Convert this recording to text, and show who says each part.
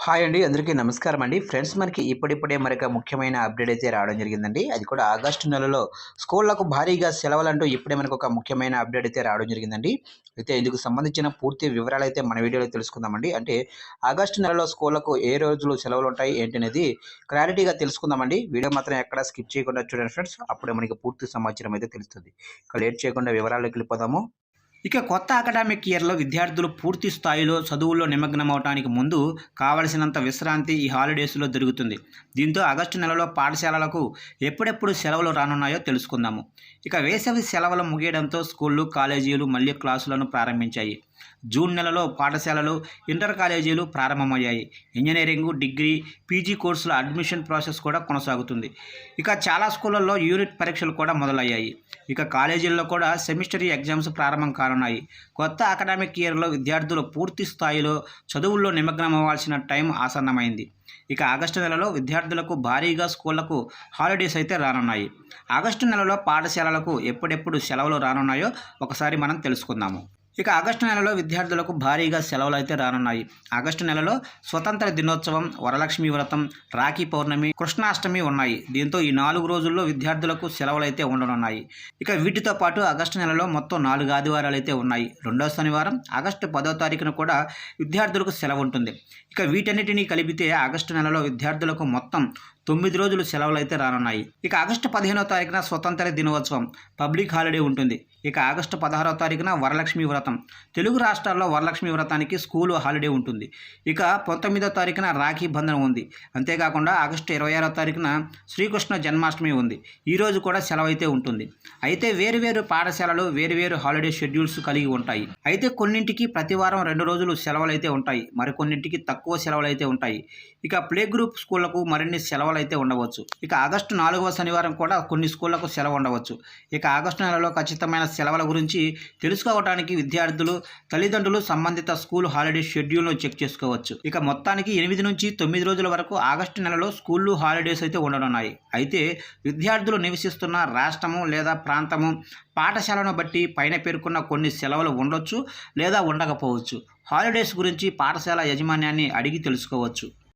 Speaker 1: Hi అండి. అందరికీ నమస్కారం అండి. ఫ్రెండ్స్ మనకి ఇప్పుడిప్పుడే మరొక ముఖ్యమైన అప్డేట్ అయితే రావడం జరిగిందండి. అది కూడా ఆగస్టు నెలలో స్కూళ్ళకు భారీగా సెలవులంటూ ఇప్పుడే మనకొక ముఖ్యమైన అప్డేట్ అయితే రావడం జరిగిందండి. అయితే ఇందుకు సంబంధించిన పూర్తి వివరాలైతే మన వీడియోలో తెలుసుకుందామండి. అంటే ఆగస్టు నెలలో స్కూళ్ళకు ఏ రోజులు సెలవులుంటాయి ఏంటనేది క్లారిటీగా తెలుసుకుందామండి. వీడియో మాత్రం ఎక్కడ స్కిప్ చేయకుండా చూడండి ఫ్రెండ్స్. అప్పుడే మనకి పూర్తి సమాచారం అయితే తెలుస్తుంది. ఇక లేట్ చేయకుండా వివరాల్లోకి వెళ్ళిపోదాము. ఇక కొత్త అకాడమిక్ ఇయర్‌లో విద్యార్థులు పూర్తి స్థాయిలో చదువుల్లో నిమగ్నమవటానికి ముందు కావలసినంత విశ్రాంతి ఈ హాలిడేస్‌లో దొరుకుతుంది. దీంతో ఆగస్టు నెలలో పాఠశాలలకు ఎప్పుడెప్పుడు సెలవులు రానున్నాయో తెలుసుకుందాము. ఇక వేసవి సెలవులు ముగియడంతో స్కూళ్ళు, కాలేజీలు మళ్ళీ క్లాసులను ప్రారంభించాయి. జూన్ నెలలో పాఠశాలలు, ఇంటర్ కాలేజీలు ప్రారంభమయ్యాయి. ఇంజనీరింగు, డిగ్రీ, పీజీ కోర్సుల అడ్మిషన్ ప్రాసెస్ కూడా కొనసాగుతుంది. ఇక చాలా స్కూళ్ళల్లో యూనిట్ పరీక్షలు కూడా మొదలయ్యాయి. ఇక కాలేజీల్లో కూడా సెమిస్టరీ ఎగ్జామ్స్ ప్రారంభం కానున్నాయి. కొత్త అకాడమిక్ ఇయర్‌లో విద్యార్థులు పూర్తి స్థాయిలో చదువుల్లో నిమగ్నమవ్వాల్సిన టైం ఆసన్నమైంది. ఇక ఆగస్టు నెలలో విద్యార్థులకు భారీగా స్కూళ్లకు హాలిడేస్ అయితే రానున్నాయి. ఆగస్టు నెలలో పాఠశాలలకు ఎప్పుడెప్పుడు సెలవులు రానున్నాయో ఒకసారి మనం తెలుసుకుందాము. ఇక ఆగస్టు నెలలో విద్యార్థులకు భారీగా సెలవులు అయితే రానున్నాయి. ఆగస్టు నెలలో స్వతంత్ర దినోత్సవం, వరలక్ష్మి వ్రతం, రాఖీ పౌర్ణమి, కృష్ణాష్టమి ఉన్నాయి. దీంతో ఈ 4 రోజుల్లో విద్యార్థులకు సెలవులు అయితే ఉండనున్నాయి. ఇక వీటితో పాటు ఆగస్టు నెలలో మొత్తం 4 ఆదివారాలు అయితే ఉన్నాయి. రెండో శనివారం ఆగస్టు 10వ తారీఖున కూడా విద్యార్థులకు సెలవు ఉంటుంది. ఇక వీటన్నిటినీ కలిపితే ఆగస్టు నెలలో విద్యార్థులకు మొత్తం 9 రోజులు సెలవులు అయితే రానున్నాయి. ఇక ఆగస్టు 15వ తారీఖున స్వతంత్ర దినోత్సవం, పబ్లిక్ హాలిడే ఉంటుంది. ఇక ఆగస్టు 16వ తారీఖున వరలక్ష్మి వ్రతం. తెలుగు రాష్ట్రాల్లో వరలక్ష్మి వ్రతానికి స్కూలు హాలిడే ఉంటుంది. ఇక 19వ తారీఖున రాఖీ బంధనం ఉంది. అంతేకాకుండా ఆగస్టు 26వ తారీఖున శ్రీకృష్ణ జన్మాష్టమి ఉంది. ఈ రోజు కూడా సెలవు అయితే ఉంటుంది. అయితే వేరువేరు పాఠశాలలు వేరువేరు హాలిడే షెడ్యూల్స్ కలిగి ఉంటాయి. అయితే కొన్నింటికి ప్రతి వారం 2 రోజులు సెలవులు అయితే ఉంటాయి. మరికొన్నింటికి తక్కువ సెలవులు అయితే ఉంటాయి. ఇక ప్లే గ్రూప్ స్కూళ్లకు మరిన్ని సెలవులు అయితే ఉండవచ్చు. ఇక ఆగస్టు 4వ శనివారం కూడా కొన్ని స్కూళ్లకు సెలవు ఉండవచ్చు. ఇక ఆగస్టు నెలలో ఖచ్చితమైన సెలవుల గురించి తెలుసుకోవడానికి విద్యార్థులు, తల్లిదండ్రులు సంబంధిత స్కూల్ హాలిడే షెడ్యూల్ను చెక్ చేసుకోవచ్చు. ఇక మొత్తానికి 8 నుంచి 9 రోజుల వరకు ఆగస్టు నెలలో స్కూళ్ళు హాలిడేస్ అయితే ఉండనున్నాయి. అయితే విద్యార్థులు నివసిస్తున్న రాష్ట్రము లేదా ప్రాంతము, పాఠశాలను బట్టి పైన పేర్కొన్న కొన్ని సెలవులు ఉండొచ్చు లేదా ఉండకపోవచ్చు. హాలిడేస్ గురించి పాఠశాల యాజమాన్యాన్ని అడిగి తెలుసుకోవచ్చు.